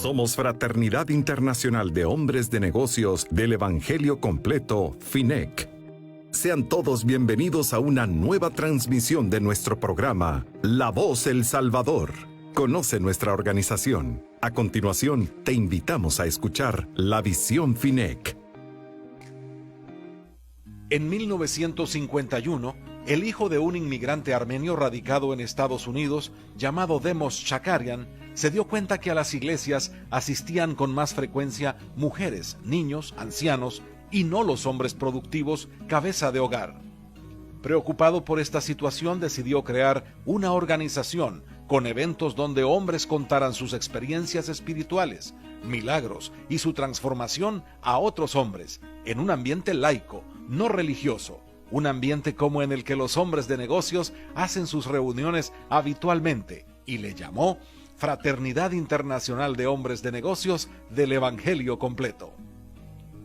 Somos Fraternidad Internacional de Hombres de Negocios del Evangelio Completo, FINEC. Sean todos bienvenidos a una nueva transmisión de nuestro programa, La Voz El Salvador. Conoce nuestra organización. A continuación, te invitamos a escuchar La Visión FINEC. En 1951, el hijo de un inmigrante armenio radicado en Estados Unidos, llamado Demos Shakarian, se dio cuenta que a las iglesias asistían con más frecuencia mujeres, niños, ancianos y no los hombres productivos, cabeza de hogar. Preocupado por esta situación, decidió crear una organización con eventos donde hombres contaran sus experiencias espirituales, milagros y su transformación a otros hombres, en un ambiente laico, no religioso, un ambiente como en el que los hombres de negocios hacen sus reuniones habitualmente, y le llamó Fraternidad Internacional de Hombres de Negocios del Evangelio Completo.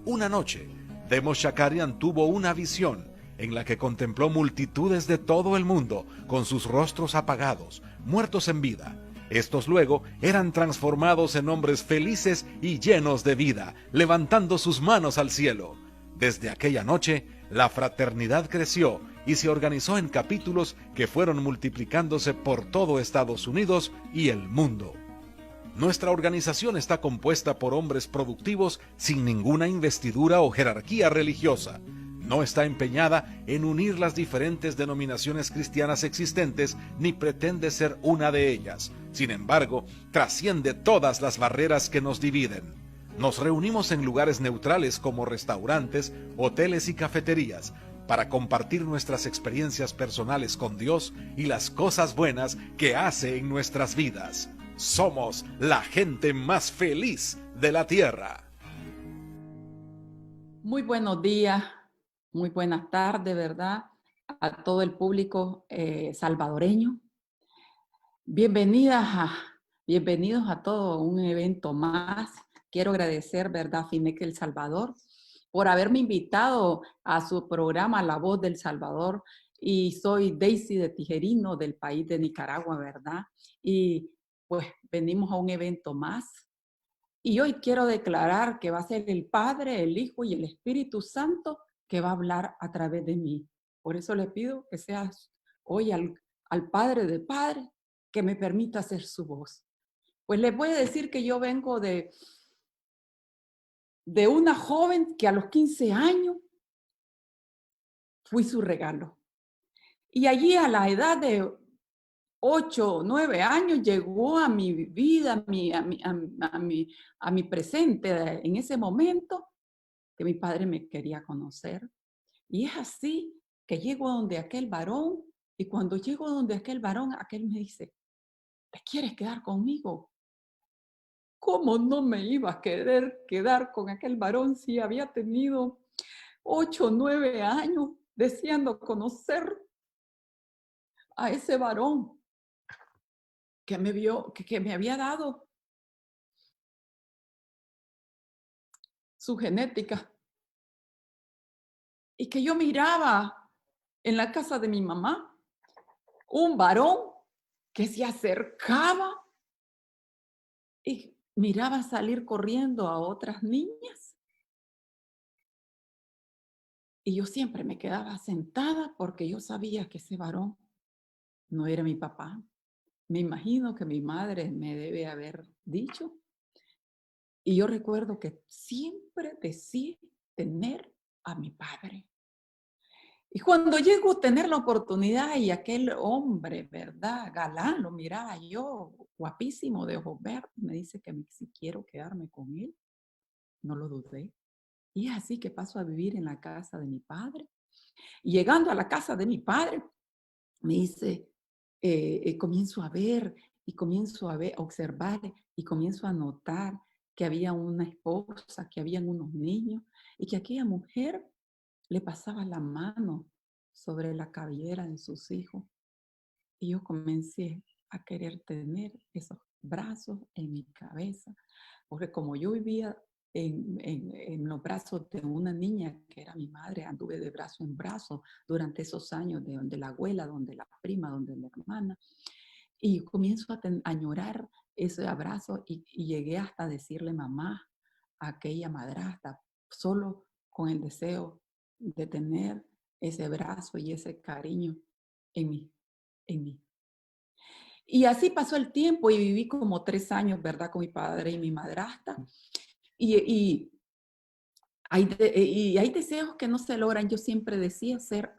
Una noche, Demos Shakarian tuvo una visión en la que contempló multitudes de todo el mundo con sus rostros apagados, muertos en vida. Estos luego eran transformados en hombres felices y llenos de vida, levantando sus manos al cielo. Desde aquella noche, la fraternidad creció y se organizó en capítulos que fueron multiplicándose por todo Estados Unidos y el mundo. Nuestra organización está compuesta por hombres productivos sin ninguna investidura o jerarquía religiosa. No está empeñada en unir las diferentes denominaciones cristianas existentes ni pretende ser una de ellas. Sin embargo, trasciende todas las barreras que nos dividen. Nos reunimos en lugares neutrales como restaurantes, hoteles y cafeterías para compartir nuestras experiencias personales con Dios y las cosas buenas que hace en nuestras vidas. Somos la gente más feliz de la tierra. Muy buenos días, muy buenas tardes, ¿verdad? A todo el público salvadoreño. Bienvenidos a todo un evento más. Quiero agradecer, ¿verdad?, FINEC El Salvador, por haberme invitado a su programa La Voz del Salvador. Y soy Daisy de Tijerino, del país de Nicaragua, ¿verdad? Y pues venimos a un evento más. Y hoy quiero declarar que va a ser el Padre, el Hijo y el Espíritu Santo que va a hablar a través de mí. Por eso le pido que seas hoy al Padre de Padre que me permita hacer su voz. Pues les voy a decir que yo vengo de una joven que a los 15 años fui su regalo. Y allí a la edad de 8 o 9 años llegó a mi vida, a mi presente en ese momento que mi padre me quería conocer. Y es así que llego a donde aquel varón, y cuando llego a donde aquel varón, aquel me dice: ¿te quieres quedar conmigo? ¿Cómo no me iba a querer quedar con aquel varón si había tenido 8 o 9 años deseando conocer a ese varón que me vio, que me había dado su genética? Y que yo miraba en la casa de mi mamá un varón que se acercaba y miraba salir corriendo a otras niñas. Y yo siempre me quedaba sentada porque yo sabía que ese varón no era mi papá. Me imagino que mi madre me debe haber dicho. Y yo recuerdo que siempre deseé tener a mi padre. Y cuando llego a tener la oportunidad y aquel hombre, ¿verdad?, galán, lo miraba yo, guapísimo, de ojos verdes, me dice que si quiero quedarme con él, no lo dudé. Y es así que paso a vivir en la casa de mi padre. Y llegando a la casa de mi padre, me dice, comienzo a ver y comienzo a observar y comienzo a notar que había una esposa, que habían unos niños y que aquella mujer le pasaba la mano sobre la cabellera de sus hijos. Y yo comencé a querer tener esos brazos en mi cabeza, porque como yo vivía en los brazos de una niña que era mi madre, anduve de brazo en brazo durante esos años, de donde la abuela, donde la prima, donde la hermana. Y comienzo a añorar ese abrazo y llegué hasta decirle mamá a aquella madrastra, solo con el deseo de tener ese abrazo y ese cariño en mí, en mí. Y así pasó el tiempo y viví como 3 años, ¿verdad? Con mi padre y mi madrastra. Y y hay deseos que no se logran. Yo siempre decía ser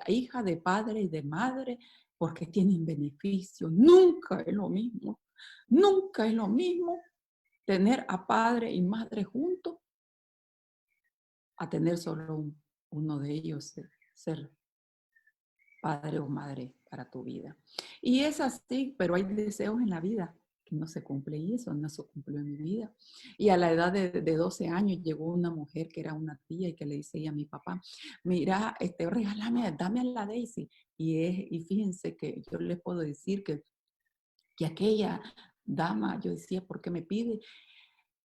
hija de padre y de madre porque tienen beneficio. Nunca es lo mismo. Nunca es lo mismo tener a padre y madre juntos a tener solo uno de ellos, ser padre o madre para tu vida. Y es así, pero hay deseos en la vida que no se cumplen y eso no se cumplió en mi vida. Y a la edad de 12 años llegó una mujer que era una tía y que le dice a mi papá, mira, regálame, dame a la Daisy. Y fíjense que yo les puedo decir que aquella dama, yo decía, ¿por qué me pide?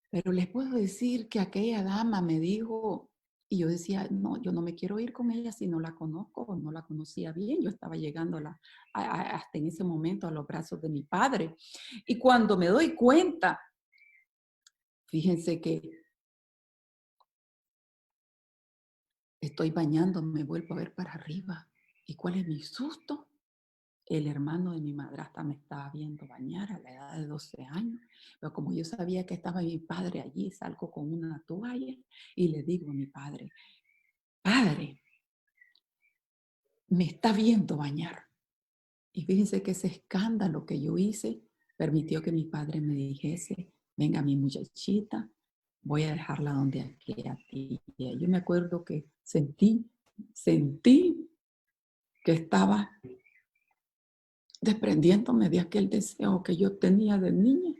Pero les puedo decir que aquella dama me dijo, y yo decía, no, yo no me quiero ir con ella si no la conozco o no la conocía bien. Yo estaba llegando hasta en ese momento a los brazos de mi padre. Y cuando me doy cuenta, fíjense que estoy bañando, me vuelvo a ver para arriba. ¿Y cuál es mi susto? El hermano de mi madrastra me estaba viendo bañar a la edad de 12 años, pero como yo sabía que estaba mi padre allí, salgo con una toalla y le digo a mi padre, padre, me está viendo bañar. Y fíjense que ese escándalo que yo hice permitió que mi padre me dijese, venga mi muchachita, voy a dejarla donde aquella tía. Yo me acuerdo que sentí que estaba desprendiéndome de aquel deseo que yo tenía de niña,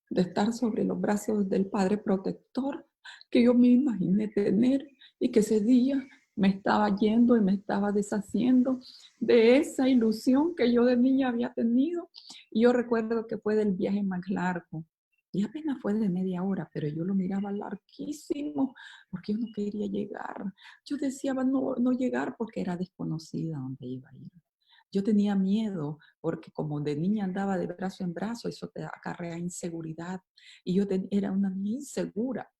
de estar sobre los brazos del Padre Protector que yo me imaginé tener y que ese día me estaba yendo y me estaba deshaciendo de esa ilusión que yo de niña había tenido. Y yo recuerdo que fue del viaje más largo. Y apenas fue de media hora, pero yo lo miraba larguísimo porque yo no quería llegar. Yo deseaba no llegar porque era desconocida donde iba a ir. Yo tenía miedo porque como de niña andaba de brazo en brazo, eso te acarrea inseguridad. Y yo era una niña insegura.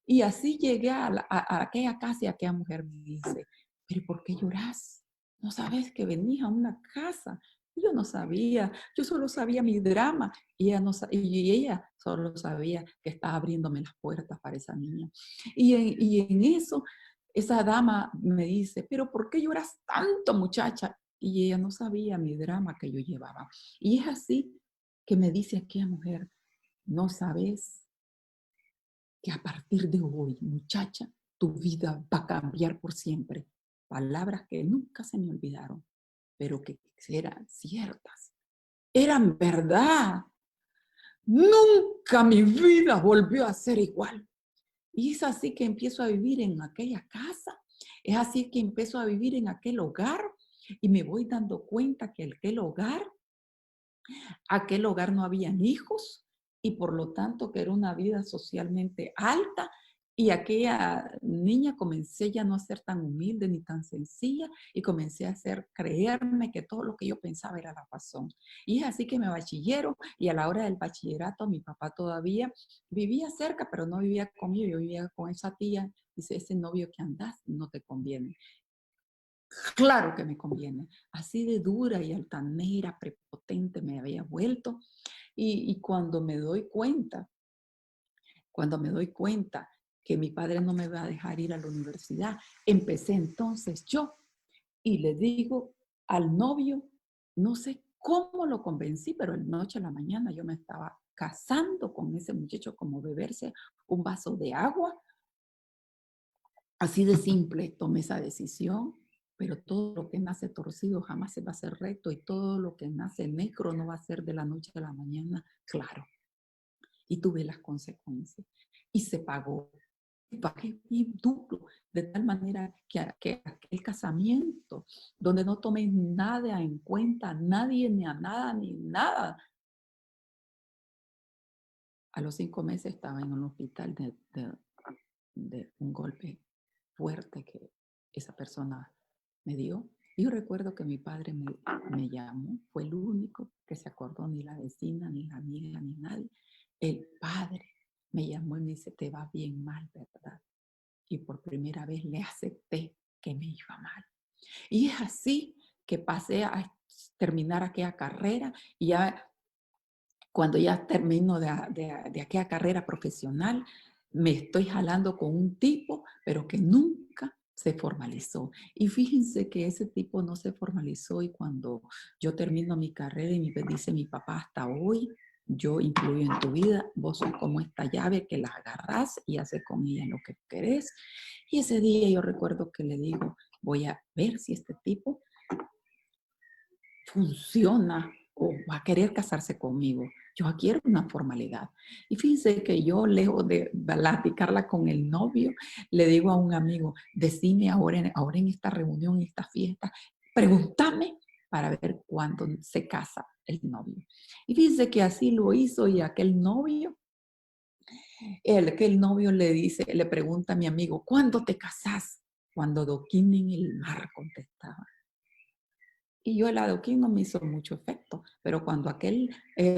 Y así llegué a aquella casa y aquella mujer me dice, pero ¿por qué lloras? ¿No sabes que venís a una casa? Yo no sabía, yo solo sabía mi drama y y ella solo sabía que estaba abriéndome las puertas para esa niña. Y en eso, esa dama me dice, pero ¿por qué lloras tanto, muchacha? Y ella no sabía mi drama que yo llevaba. Y es así que me dice aquella mujer, no sabes que a partir de hoy, muchacha, tu vida va a cambiar por siempre. Palabras que nunca se me olvidaron, pero que eran ciertas. Eran verdad. Nunca mi vida volvió a ser igual. Y es así que empiezo a vivir en aquella casa. Es así que empiezo a vivir en aquel hogar y me voy dando cuenta que aquel hogar no habían hijos y por lo tanto que era una vida socialmente alta y aquella niña comencé ya no a ser tan humilde ni tan sencilla y comencé a hacer creerme que todo lo que yo pensaba era la razón. Y es así que me bachillero y a la hora del bachillerato mi papá todavía vivía cerca, pero no vivía conmigo, yo vivía con esa tía. Dice, ese novio que andas no te conviene. Claro que me conviene. Así de dura y altanera, prepotente me había vuelto. Y cuando me doy cuenta que mi padre no me va a dejar ir a la universidad, empecé entonces yo y le digo al novio, no sé cómo lo convencí, pero el noche a la mañana yo me estaba casando con ese muchacho como beberse un vaso de agua. Así de simple tomé esa decisión, pero todo lo que nace torcido jamás se va a hacer recto y todo lo que nace negro no va a ser de la noche a la mañana claro. Y tuve las consecuencias y se pagó. Pagué bien duro, de tal manera que aquel casamiento, donde no tomé nada en cuenta, a nadie, ni a nada, ni nada. A los 5 meses estaba en un hospital de un golpe fuerte que esa persona me dio Y yo recuerdo que mi padre me llamó, fue el único que se acordó, ni la vecina, ni la amiga, ni nadie. El padre me llamó y me dice, te va bien mal, ¿verdad? Y por primera vez le acepté que me iba mal. Y es así que pasé a terminar aquella carrera y ya cuando ya termino de aquella carrera profesional, me estoy jalando con un tipo, pero que nunca se formalizó. Y fíjense que ese tipo no se formalizó y cuando yo termino mi carrera y me dice mi papá, hasta hoy yo influyo en tu vida, vos sos como esta llave que la agarrás y haces con ella lo que querés. Y ese día yo recuerdo que le digo, voy a ver si este tipo funciona o va a querer casarse conmigo. Yo quiero una formalidad. Y fíjense que yo, lejos de platicarla con el novio, le digo a un amigo, decime ahora en esta reunión, en esta fiesta, pregúntame para ver cuándo se casa el novio. Y fíjense que así lo hizo y aquel novio, aquel novio le pregunta a mi amigo, ¿cuándo te casas? Cuando doquinen el mar, contestaba. Y yo el adoquín no me hizo mucho efecto, pero cuando aquel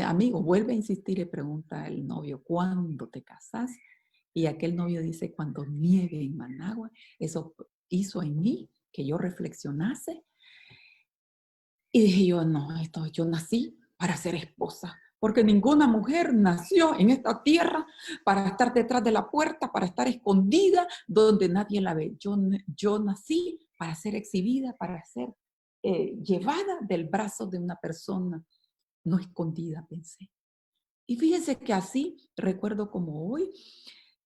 amigo vuelve a insistir y pregunta al novio, ¿cuándo te casas? Y aquel novio dice, cuando nieve en Managua, eso hizo en mí que yo reflexionase. Y dije yo, no, yo nací para ser esposa, porque ninguna mujer nació en esta tierra para estar detrás de la puerta, para estar escondida donde nadie la ve. Yo nací para ser exhibida, para ser llevada del brazo de una persona, no escondida, pensé. Y fíjense que así, recuerdo como hoy,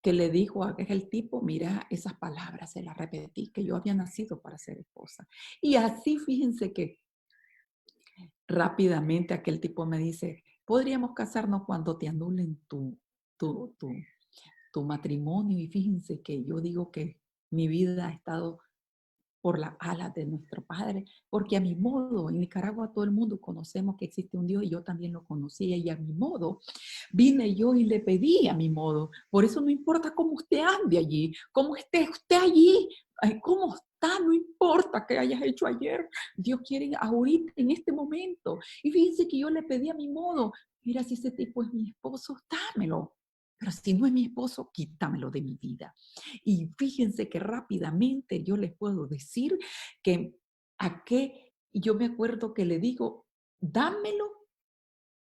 que le dijo a aquel tipo, mira, esas palabras se las repetí, que yo había nacido para ser esposa. Y así, fíjense que rápidamente aquel tipo me dice, podríamos casarnos cuando te anulen tu, tu, tu matrimonio. Y fíjense que yo digo que mi vida ha estado por las alas de nuestro Padre, porque a mi modo, en Nicaragua todo el mundo conocemos que existe un Dios y yo también lo conocía y a mi modo vine yo y le pedí a mi modo. Por eso no importa cómo usted ande allí, cómo esté usted allí, cómo está, no importa qué hayas hecho ayer, Dios quiere ahorita, en este momento. Y fíjense que yo le pedí a mi modo, mira, si ese tipo es mi esposo, dámelo. Pero si no es mi esposo, quítamelo de mi vida. Y fíjense que rápidamente yo les puedo decir que a qué, yo me acuerdo que le digo, dámelo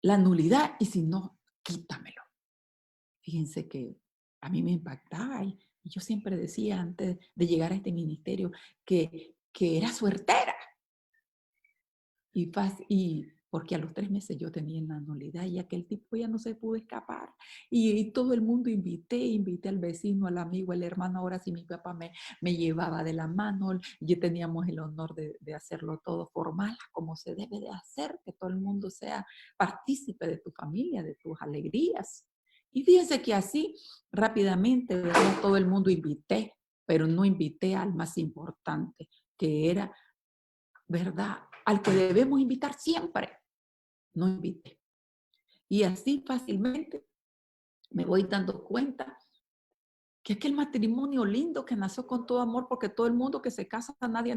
la nulidad y si no, quítamelo. Fíjense que a mí me impactaba y yo siempre decía antes de llegar a este ministerio que era suertera. Y porque a los 3 meses yo tenía la nulidad y aquel tipo ya no se pudo escapar. Y todo el mundo invité al vecino, al amigo, al hermano. Ahora sí mi papá me llevaba de la mano y teníamos el honor de hacerlo todo formal, como se debe de hacer, que todo el mundo sea partícipe de tu familia, de tus alegrías. Y fíjense que así rápidamente, ¿verdad? Todo el mundo invité, pero no invité al más importante, que era, ¿verdad? Al que debemos invitar siempre, no invité. Y así fácilmente me voy dando cuenta que aquel matrimonio lindo que nació con todo amor, porque todo el mundo que se casa, nadie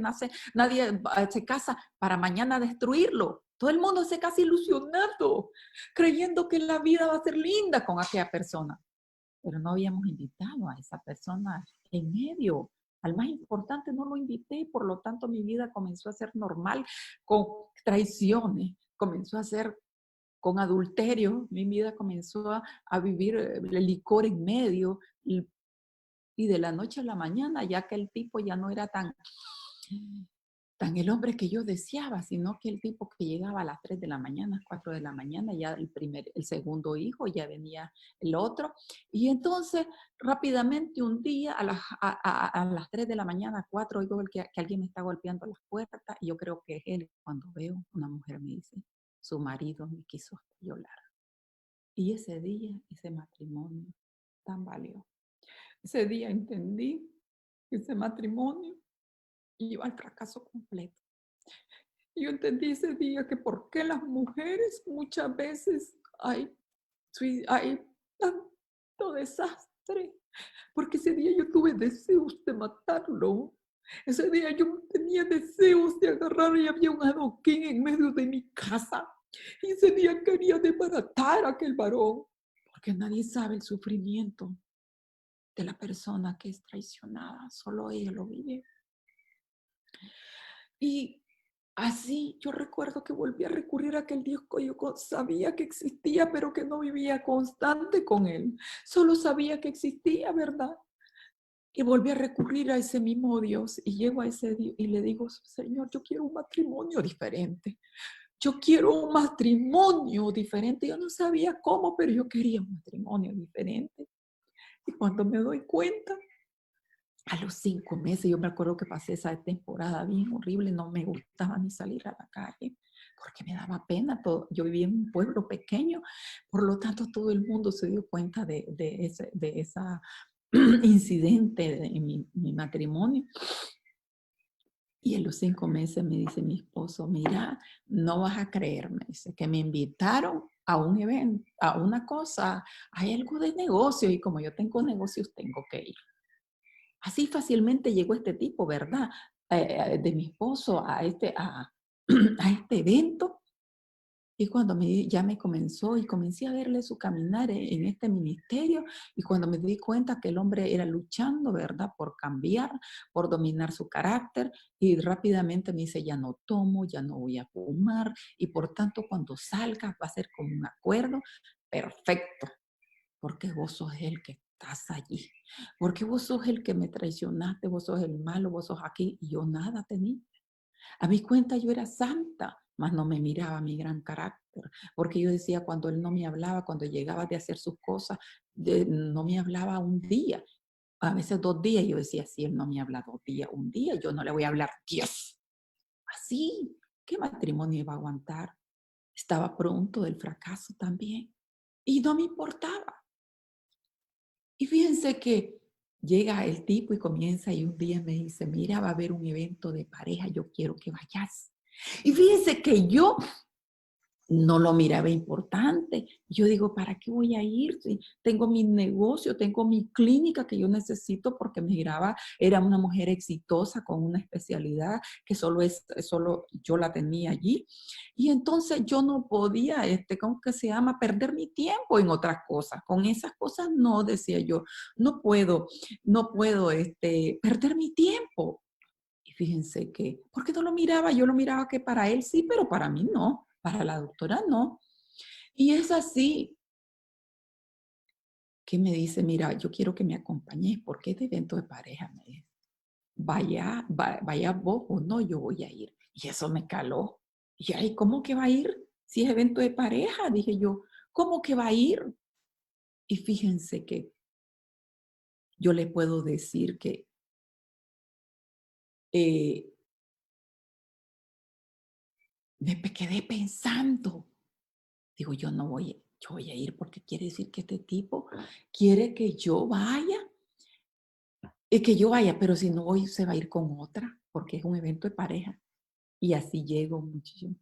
se casa para mañana destruirlo. Todo el mundo se casa ilusionado, creyendo que la vida va a ser linda con aquella persona. Pero no habíamos invitado a esa persona en medio. Al más importante no lo invité, por lo tanto mi vida comenzó a ser normal, con traiciones, comenzó a ser con adulterio, mi vida comenzó a vivir el licor en medio y de la noche a la mañana, ya que el tipo ya no era tan el hombre que yo deseaba, sino que el tipo que llegaba a las 3 de la mañana, 4 de la mañana, ya el segundo hijo, ya venía el otro. Y entonces, rápidamente, un día a las 3 de la mañana, 4, oigo que alguien me está golpeando las puertas y yo creo que es él. Cuando veo, una mujer me dice, su marido me quiso violar. Y ese día, ese matrimonio tambaleó. Ese día entendí que ese matrimonio iba al fracaso completo. Yo entendí ese día que por qué las mujeres muchas veces hay tanto desastre. Porque ese día yo tuve deseos de matarlo. Ese día yo tenía deseos de agarrar y había un adoquín en medio de mi casa. Y ese día quería desbaratar a aquel varón, porque nadie sabe el sufrimiento de la persona que es traicionada, solo ella lo vive. Y así yo recuerdo que volví a recurrir a aquel Dios que yo sabía que existía, pero que no vivía constante con él. Solo sabía que existía, ¿verdad? Y volví a recurrir a ese mismo Dios y llego a ese Dios y le digo, Señor, yo quiero un matrimonio diferente. Yo quiero un matrimonio diferente. Yo no sabía cómo, pero yo quería un matrimonio diferente. Y cuando me doy cuenta, a los 5 meses, yo me acuerdo que pasé esa temporada bien horrible, no me gustaba ni salir a la calle porque me daba pena. Todo. Yo vivía en un pueblo pequeño, por lo tanto todo el mundo se dio cuenta de esa incidente en mi matrimonio. Y en los 5 meses me dice mi esposo, mira, no vas a creerme, dice que me invitaron a un evento, a una cosa, hay algo de negocio y como yo tengo negocios tengo que ir. Así fácilmente llegó este tipo, ¿verdad? De mi esposo a a este evento. Y cuando ya me comenzó y comencé a verle su caminar en este ministerio y cuando me di cuenta que el hombre era luchando, ¿verdad? Por cambiar, por dominar su carácter y rápidamente me dice, ya no tomo, ya no voy a fumar y por tanto cuando salga va a ser como un acuerdo perfecto, porque vos sos el que estás allí, porque vos sos el que me traicionaste, vos sos el malo, vos sos aquí y yo nada tenía. A mi cuenta yo era santa, mas no me miraba mi gran carácter, porque yo decía cuando él no me hablaba, cuando llegaba de hacer sus cosas, no me hablaba un día, a veces 2 días, yo decía, si él no me habla 2 días, un día, yo no le voy a hablar 10. Así, ¿qué matrimonio iba a aguantar? Estaba pronto del fracaso también y no me importaba. Y fíjense que llega el tipo y comienza y un día me dice, mira, va a haber un evento de pareja, yo quiero que vayas. Y fíjense que yo no lo miraba importante. Yo digo, ¿para qué voy a ir? Si tengo mi negocio, tengo mi clínica que yo necesito porque me miraba, era una mujer exitosa con una especialidad que solo yo la tenía allí. Y entonces yo no podía, ¿cómo que se llama? Perder mi tiempo en otras cosas. Con esas cosas no, decía yo, no puedo, perder mi tiempo. Y fíjense que, ¿por qué no lo miraba? Yo lo miraba que para él sí, pero para mí no, para la doctora no. Y es así que me dice, mira, yo quiero que me acompañes porque este evento de pareja, me dice, vaya vos o no, yo voy a ir. Y eso me caló. Y ay, ¿cómo que va a ir? Si es evento de pareja, dije yo, ¿cómo que va a ir? Y fíjense que yo le puedo decir que eh, me quedé pensando. Digo, yo voy a ir porque quiere decir que este tipo quiere que yo vaya y que yo vaya, pero si no voy, se va a ir con otra porque es un evento de pareja. Y así llego, muchísimo.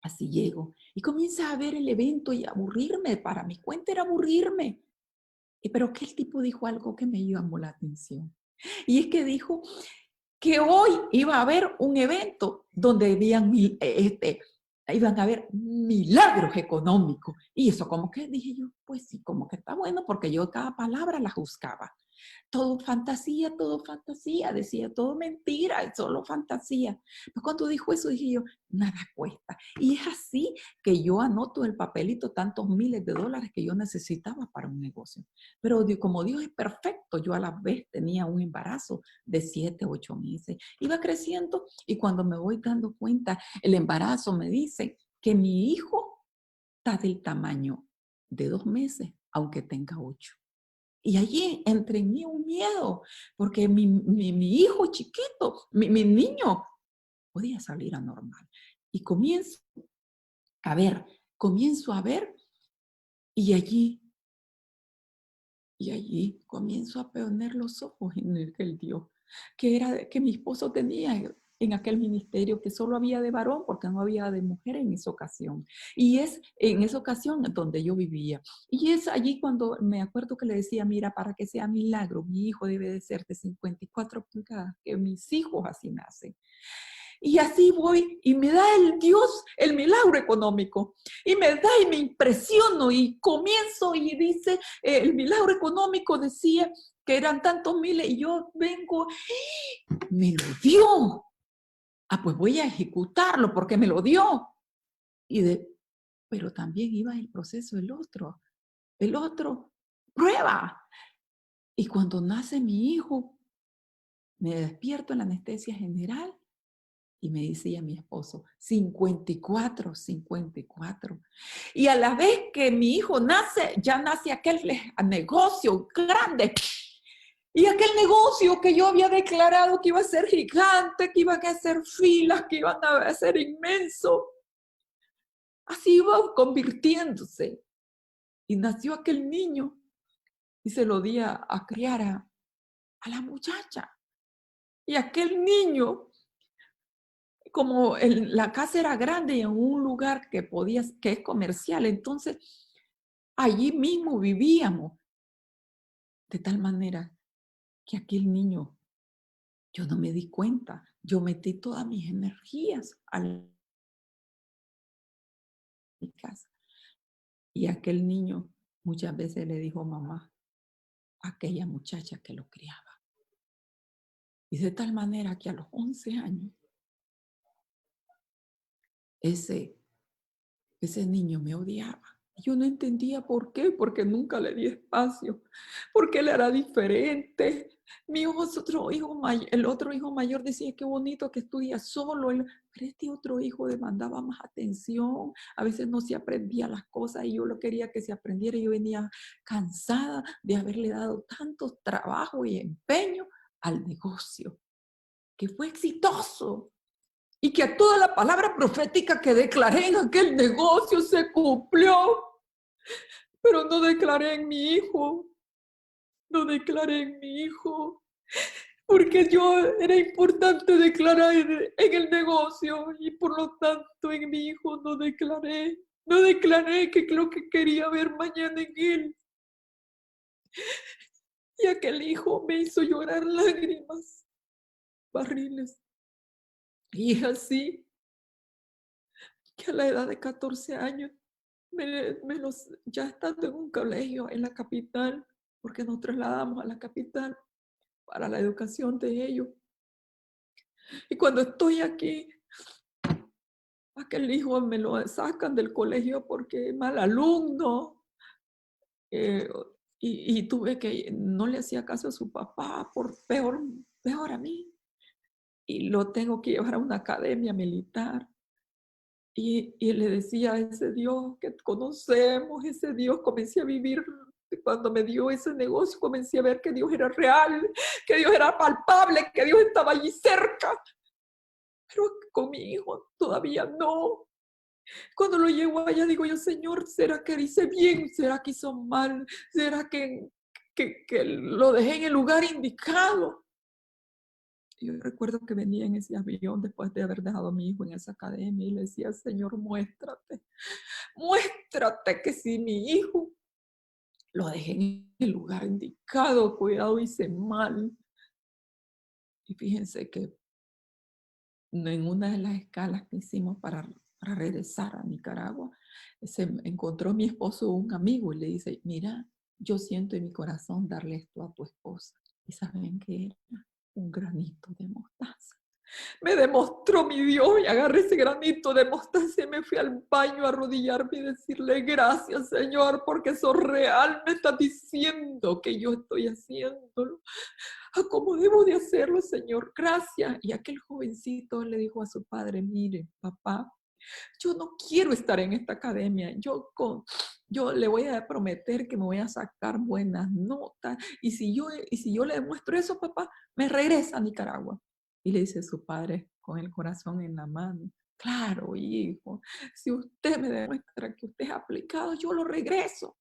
Así llego. Y comienza a ver el evento y a aburrirme. Para mi cuenta era aburrirme. Pero que el tipo dijo algo que me llamó la atención. Y es que dijo que hoy iba a haber un evento donde iban a haber milagros económicos. Y eso como que dije yo, pues sí, como que está bueno porque yo cada palabra la juzgaba. Todo fantasía, decía, todo mentira, es solo fantasía. Pero cuando dijo eso dije yo, nada cuesta. Y es así que yo anoto el papelito tantos miles de dólares que yo necesitaba para un negocio. Pero como Dios es perfecto, yo a la vez tenía un embarazo de 7, 8 meses. Iba creciendo y cuando me voy dando cuenta, el embarazo me dice que mi hijo está del tamaño de 2 meses, aunque tenga 8. Y allí entre mí un miedo, porque mi hijo chiquito, mi niño, podía salir anormal. Y comienzo a ver, y allí comienzo a poner los ojos en el Dios que era que mi esposo tenía en aquel ministerio que solo había de varón porque no había de mujer en esa ocasión. Y es en esa ocasión donde yo vivía. Y es allí cuando me acuerdo que le decía, mira, para que sea milagro, mi hijo debe de ser de 54 pulgadas, que mis hijos así nacen. Y así voy y me da el Dios el milagro económico. Y me da y me impresiono y comienzo y dice, el milagro económico decía que eran tantos miles y yo vengo, me lo dio. Ah, pues voy a ejecutarlo porque me lo dio. Pero también iba el proceso del otro. El otro, prueba. Y cuando nace mi hijo, me despierto en la anestesia general y me decía mi esposo, 54, 54. Y a la vez que mi hijo nace, ya nace aquel negocio grande. Y aquel negocio que yo había declarado que iba a ser gigante, que iban a hacer filas, que iban a ser inmenso, así iba convirtiéndose. Y nació aquel niño y se lo di a criar a la muchacha. Y aquel niño, como la casa era grande y en un lugar que es comercial, entonces allí mismo vivíamos. De tal manera que aquel niño, yo no me di cuenta, yo metí todas mis energías a mi casa. Y aquel niño muchas veces le dijo mamá a aquella muchacha que lo criaba. Y de tal manera que a los 11 años, ese niño me odiaba. Yo no entendía por qué, porque nunca le di espacio, porque él era diferente. Mi el otro hijo mayor decía, qué bonito que estudia solo, pero este otro hijo demandaba más atención, a veces no se aprendía las cosas y yo lo quería que se aprendiera. Yo venía cansada de haberle dado tanto trabajo y empeño al negocio, que fue exitoso. Y que toda la palabra profética que declaré en aquel negocio se cumplió. Pero no declaré en mi hijo. No declaré en mi hijo. Porque era importante declarar en el negocio. Y por lo tanto en mi hijo no declaré. No declaré que lo que quería ver mañana en él. Y aquel hijo me hizo llorar lágrimas, barriles. Y así, que a la edad de 14 años, ya estando en un colegio en la capital, porque nos trasladamos a la capital para la educación de ellos. Y cuando estoy aquí, aquel hijo me lo sacan del colegio porque es mal alumno. Y tuve que, no le hacía caso a su papá, peor a mí. Y lo tengo que llevar a una academia militar. Y le decía a ese Dios que conocemos, ese Dios, comencé a vivir, cuando me dio ese negocio, comencé a ver que Dios era real, que Dios era palpable, que Dios estaba allí cerca. Pero con mi hijo todavía no. Cuando lo llevo allá, digo yo, Señor, ¿será que hice bien? ¿Será que hizo mal? ¿Será que lo dejé en el lugar indicado? Yo recuerdo que venía en ese avión después de haber dejado a mi hijo en esa academia y le decía, Señor, muéstrate que si mi hijo lo dejé en el lugar indicado, cuidado, hice mal. Y fíjense que en una de las escalas que hicimos para regresar a Nicaragua, se encontró mi esposo un amigo y le dice, mira, yo siento en mi corazón darle esto a tu esposa. ¿Y saben qué era? Un granito de mostaza. Me demostró mi Dios y agarré ese granito de mostaza y me fui al baño a arrodillarme y decirle gracias, Señor, porque eso real me está diciendo que yo estoy haciéndolo. ¿Cómo debo de hacerlo, Señor? Gracias. Y aquel jovencito le dijo a su padre, mire, papá, yo no quiero estar en esta academia. Yo le voy a prometer que me voy a sacar buenas notas. Y si yo le demuestro eso, papá, me regresa a Nicaragua. Y le dice su padre con el corazón en la mano, claro, hijo, si usted me demuestra que usted es aplicado, yo lo regreso.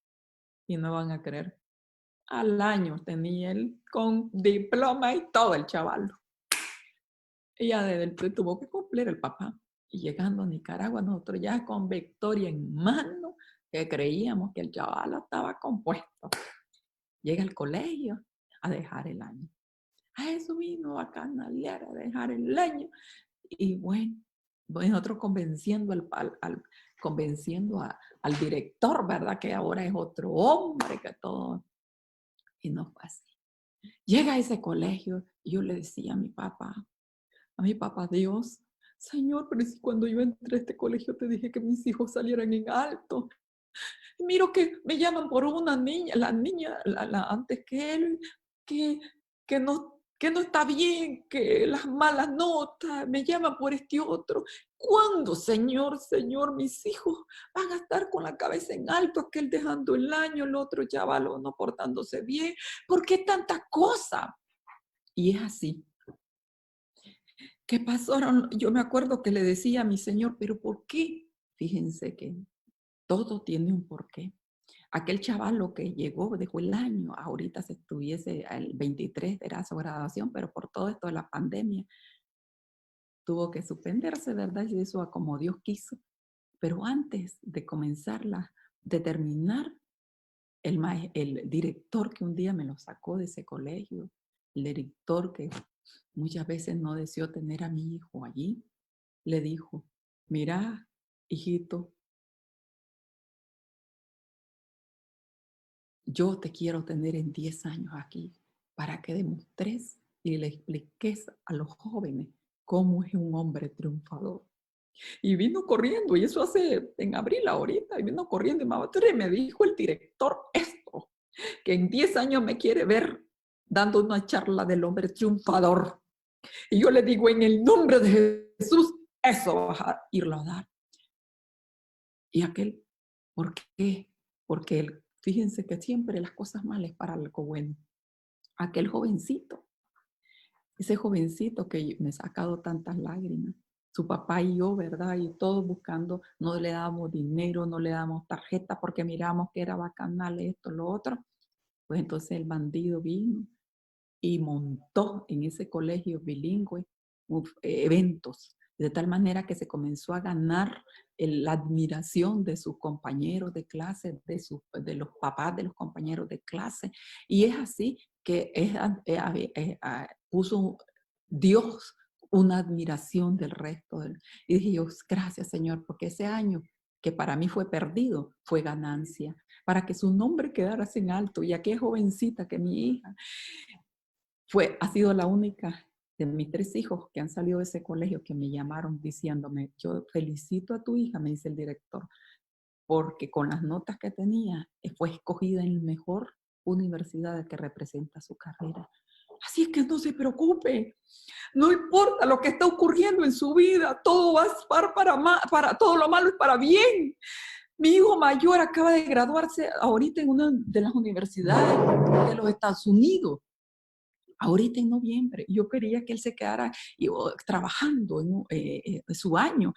Y no van a creer. Al año tenía él con diploma y todo el chaval. Ella tuvo que cumplir el papá. Y llegando a Nicaragua, nosotros ya con victoria en mano, que creíamos que el chaval estaba compuesto. Llega al colegio a dejar el año. A eso vino a canalear, a dejar el año. Y bueno, nosotros convenciendo al director, ¿verdad? Que ahora es otro hombre que todo. Y no fue así. Llega a ese colegio y yo le decía a mi papá, Dios, Señor, pero si cuando yo entré a este colegio te dije que mis hijos salieran en alto. Y miro que me llaman por una niña, la niña antes que él, que, que no está bien, que las malas notas, me llaman por este otro. ¿Cuándo, Señor, Señor, mis hijos van a estar con la cabeza en alto, aquel dejando el año, el otro chaval no portándose bien? ¿Por qué tanta cosa? Y es así. ¿Qué pasó? Yo me acuerdo que le decía a mi Señor, ¿pero por qué? Fíjense que todo tiene un porqué. Aquel chavalo que llegó, dejó el año, ahorita se estuviese, el 23 era su graduación, pero por todo esto de la pandemia tuvo que suspenderse, ¿verdad? Y eso a como Dios quiso. Pero antes de comenzarla, de terminar, el director que un día me lo sacó de ese colegio, el director que muchas veces no deseó tener a mi hijo allí, le dijo, mira, hijito, yo te quiero tener en 10 años aquí para que demostrés y le expliques a los jóvenes cómo es un hombre triunfador. Y vino corriendo, y eso hace en abril ahorita, y vino corriendo y me dijo el director esto, que en 10 años me quiere ver dando una charla del hombre triunfador. Y yo le digo, en el nombre de Jesús, eso vas a irlo a dar. Y aquel, ¿por qué? Porque fíjense que siempre las cosas malas para algo bueno. Aquel jovencito, ese jovencito que me ha sacado tantas lágrimas, su papá y yo, ¿verdad? Y todos buscando, no le damos dinero, no le damos tarjeta porque miramos que era bacanal esto, lo otro. Pues entonces el bandido vino y montó en ese colegio bilingüe eventos, de tal manera que se comenzó a ganar la admiración de sus compañeros de clase, de los papás de los compañeros de clase. Y es así que puso Dios una admiración del resto. Y dije yo, gracias Señor, porque ese año que para mí fue perdido, fue ganancia, para que su nombre quedara en alto. Y aquella jovencita que mi hija ha sido la única de mis 3 hijos que han salido de ese colegio que me llamaron diciéndome, yo felicito a tu hija, me dice el director, porque con las notas que tenía fue escogida en la mejor universidad que representa su carrera. Así es que no se preocupe, no importa lo que está ocurriendo en su vida, todo va a para todo lo malo es para bien. Mi hijo mayor acaba de graduarse ahorita en una de las universidades de los Estados Unidos. Ahorita en noviembre, yo quería que él se quedara trabajando en su año,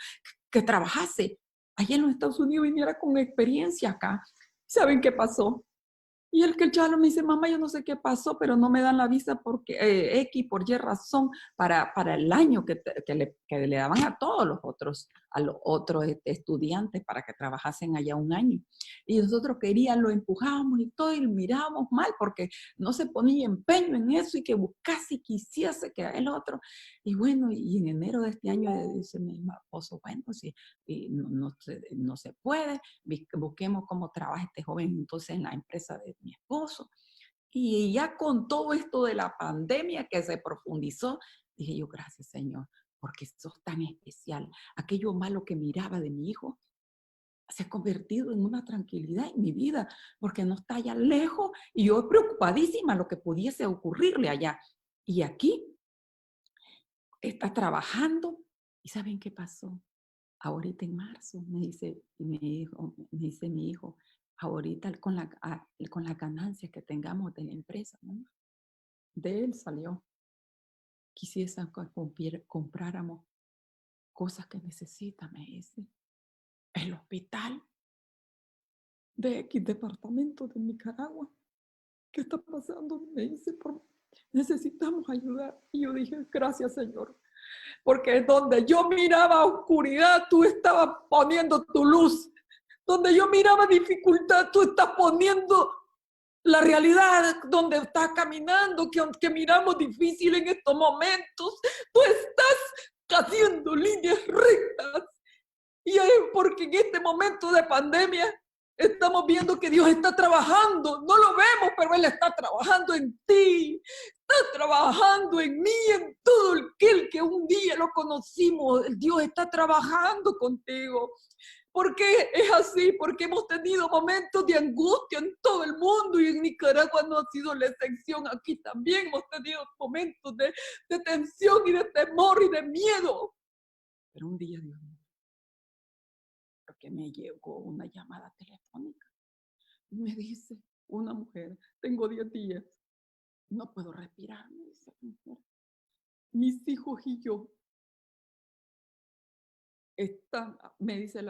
que trabajase allá en los Estados Unidos, viniera con experiencia acá. ¿Saben qué pasó? Y el chalo me dice, mamá, yo no sé qué pasó, pero no me dan la visa porque X por Y razón para el año que le daban a los otros estudiantes para que trabajasen allá un año. Y nosotros lo empujábamos y todo, y mirábamos mal porque no se ponía empeño en eso y que buscase y quisiese que el otro. Y bueno, y en enero de este año dice mi esposo, bueno, si no se puede, busquemos cómo trabaja este joven entonces en la empresa de mi esposo. Y ya con todo esto de la pandemia que se profundizó, dije yo, gracias Señor, porque sos tan especial. Aquello malo que miraba de mi hijo se ha convertido en una tranquilidad en mi vida, porque no está allá lejos y yo preocupadísima lo que pudiese ocurrirle allá. Y aquí está trabajando. ¿Y saben qué pasó? Ahorita en marzo, me dice mi hijo, ahorita con la ganancia que tengamos de la empresa, ¿no? De él salió. Quisiese que compráramos cosas que necesita, me dice. El hospital de X departamento de Nicaragua. ¿Qué está pasando? Me dice, necesitamos ayudar. Y yo dije, gracias Señor, Porque donde yo miraba oscuridad, tú estabas poniendo tu luz. Donde yo miraba dificultad, tú estás poniendo la realidad. Donde estás caminando, que aunque miramos difícil en estos momentos, tú estás haciendo líneas rectas. Y es porque en este momento de pandemia estamos viendo que Dios está trabajando. No lo vemos, pero Él está trabajando en ti. Está trabajando en mí, en todo aquel que un día lo conocimos. Dios está trabajando contigo. ¿Por qué es así? Porque hemos tenido momentos de angustia en todo el mundo y en Nicaragua no ha sido la excepción. Aquí también hemos tenido momentos de tensión y de temor y de miedo. Pero un día Dios me porque me llegó una llamada telefónica. Y me dice una mujer, tengo 10 días, no puedo respirar, me dice la mujer. Mis hijos y yo están, me dice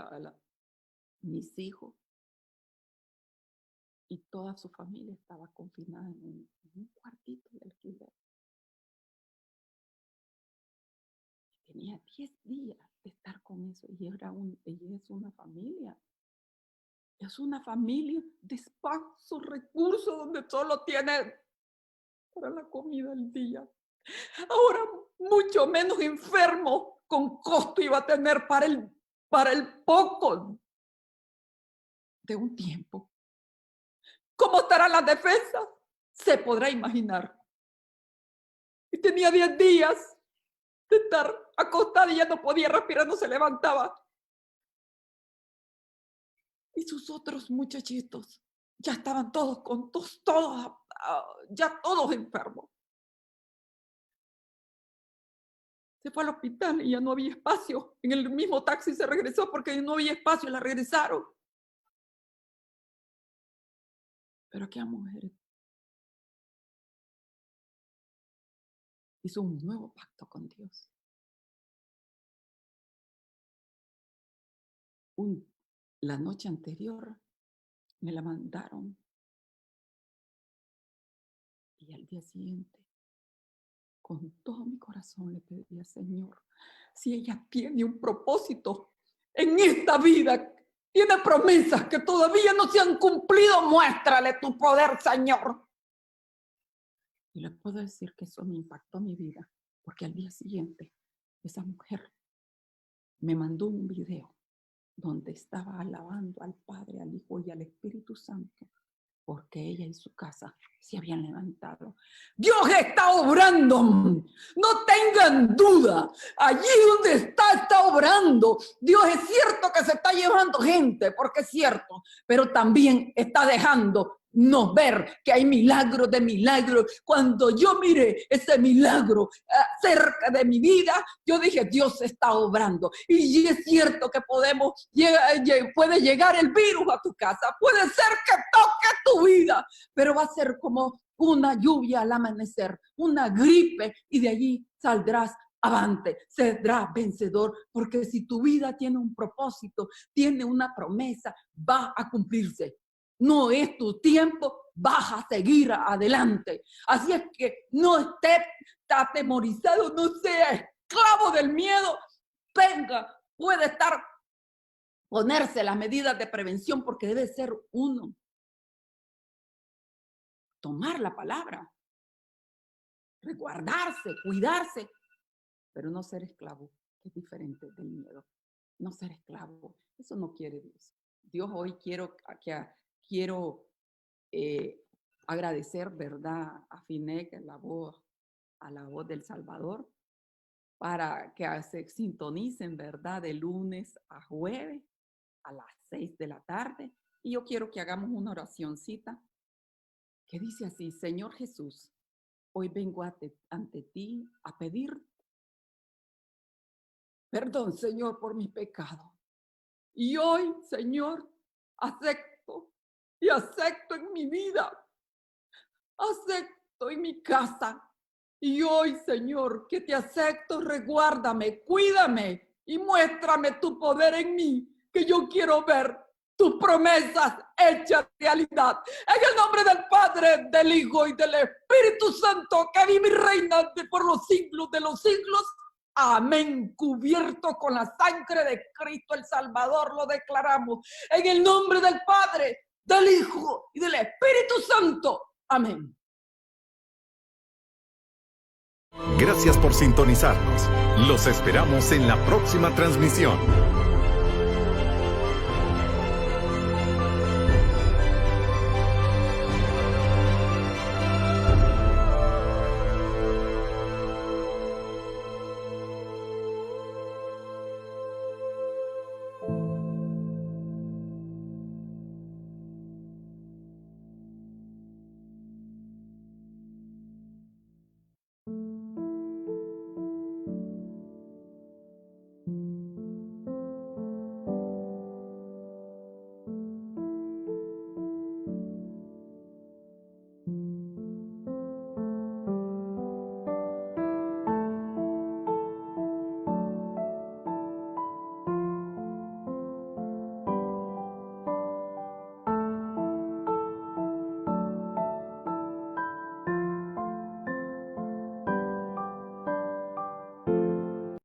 mis hijos y toda su familia estaba confinada en un cuartito de alquiler. Tenía 10 días de estar con eso y ella es una familia. Es una familia de escasos recursos donde solo tiene para la comida al día. Ahora mucho menos enfermo con costo iba a tener para el poco de un tiempo. ¿Cómo estará la defensa? Se podrá imaginar. Y tenía 10 días de estar acostada y ya no podía respirar, no se levantaba. Y sus otros muchachitos ya estaban todos ya todos enfermos. Se fue al hospital y ya no había espacio. En el mismo taxi se regresó porque no había espacio, la regresaron. Pero aquella mujer hizo un nuevo pacto con Dios. La noche anterior me la mandaron y al día siguiente con todo mi corazón le pedía, Señor, si ella tiene un propósito en esta vida, tiene promesas que todavía no se han cumplido, muéstrale tu poder, Señor. Y le puedo decir que eso me impactó mi vida, porque al día siguiente esa mujer me mandó un video donde estaba alabando al Padre, al Hijo y al Espíritu Santo, porque ella y su casa se habían levantado. Dios está obrando, no tengan duda, allí donde está obrando. Dios es cierto que se está llevando gente, porque es cierto, pero también está dejando no ver que hay milagros de milagros. Cuando yo miré ese milagro cerca de mi vida, yo dije, Dios está obrando. Y es cierto que puede llegar el virus a tu casa, puede ser que toque tu vida, pero va a ser como una lluvia al amanecer, una gripe, y de allí saldrás avante, serás vencedor, porque si tu vida tiene un propósito, tiene una promesa, va a cumplirse. No es tu tiempo, vas a seguir adelante. Así es que no estés atemorizado, no seas esclavo del miedo. Puede ponerse las medidas de prevención, porque debe ser uno. Tomar la palabra, resguardarse, cuidarse, pero no ser esclavo, que es diferente del miedo. No ser esclavo, eso no quiere Dios. Dios, hoy quiero agradecer, ¿verdad?, a FINEC, a la voz del Salvador, para que se sintonicen, ¿verdad?, de lunes a jueves a las 6 de la tarde. Y yo quiero que hagamos una oracióncita que dice así: Señor Jesús, hoy vengo ante ti a pedir perdón, Señor, por mi pecado. Y hoy, Señor, acepto en mi vida, acepto en mi casa. Y hoy, Señor, que te acepto, resguárdame, cuídame y muéstrame tu poder en mí, que yo quiero ver tus promesas hechas realidad. En el nombre del Padre, del Hijo y del Espíritu Santo, que vive y reina por los siglos de los siglos. Amén, cubierto con la sangre de Cristo el Salvador, lo declaramos. En el nombre del Padre, del Hijo y del Espíritu Santo. Amén. Gracias por sintonizarnos. Los esperamos en la próxima transmisión.